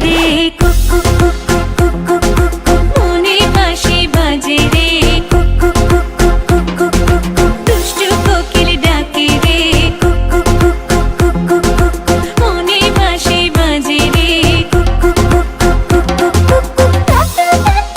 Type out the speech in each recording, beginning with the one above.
রে cook cook cook cook cook cook cook মনে বাঁশি বাজে রে cook cook cook cook cook cook cook দুষ্টু কোকিল ডাকে রে cook cook cook cook cook cook cook মনে বাঁশি বাজে রে cook cook cook cook cook cook cook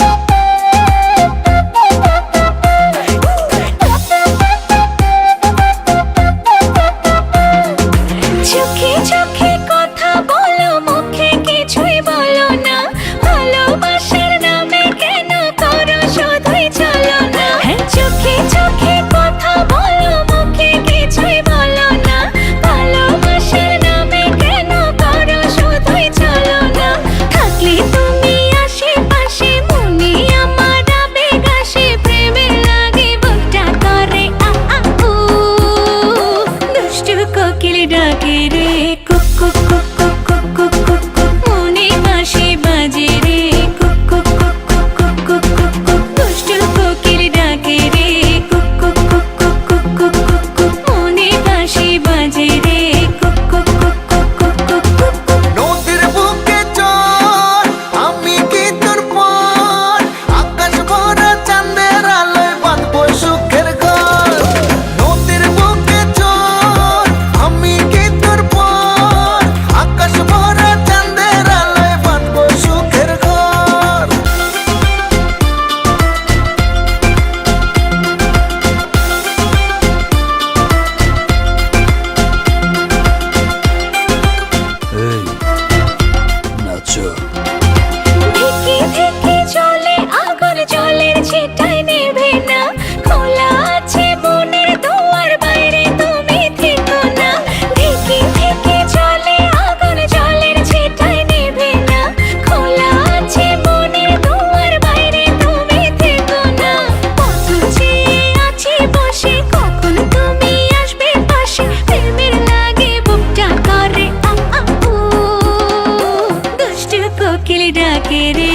চোখে চোখে কথা বলো মুখে কিছুই বলো না ভালোবাসার নামে কেন করো শুধুই চলো না চোখে চোখে কথা বলো মুখে কিছুই বলো না ভালোবাসার নামে কেন করো শুধুই চলো না থাকলে তুমি আশেপাশে মনে আমার আবেগ আসে প্রেমে লাগে বুকটা করে আ আ উ দুষ্টু কোকিল ডাকে রে cook cook cook cook cook cook cook cook মনে বাঁশি বাজে রে cook cook cook cook cook cook cook cook দুষ্টু কোকিল ডাকে রে cook cook cook cook cook cook cook cook মনে বাঁশি বাজে রে cook cook cook cook cook cook cook cook নদীর বুকে চল আমি কি তোর পর আকাশ ভরা চাঁদের আলোয় বাঁধবো সুখের ঘর নদীর বুকে চল আমি কি তোর পর আকাশ ভরা চাঁদের আলোয় বাঁধবো সুখের ঘর এই নাচো ধিকি ধিকি চলে আগুন জলের ছিটায় নেভে না খোলা আছে মনের দুয়ার বাইরে তুমি থেকো না ধিকি ধিকি চলে আগুন জলের ছিটায় নেভে না খোলা আছে মনের দুয়ার বাইরে তুমি থেকো না কত চেয়ে আছি বসে কখন তুমি আসবে পাশে প্রেমের লাগে বুকটা করে আ আ উ দুষ্টু কোকিল ডাকে রে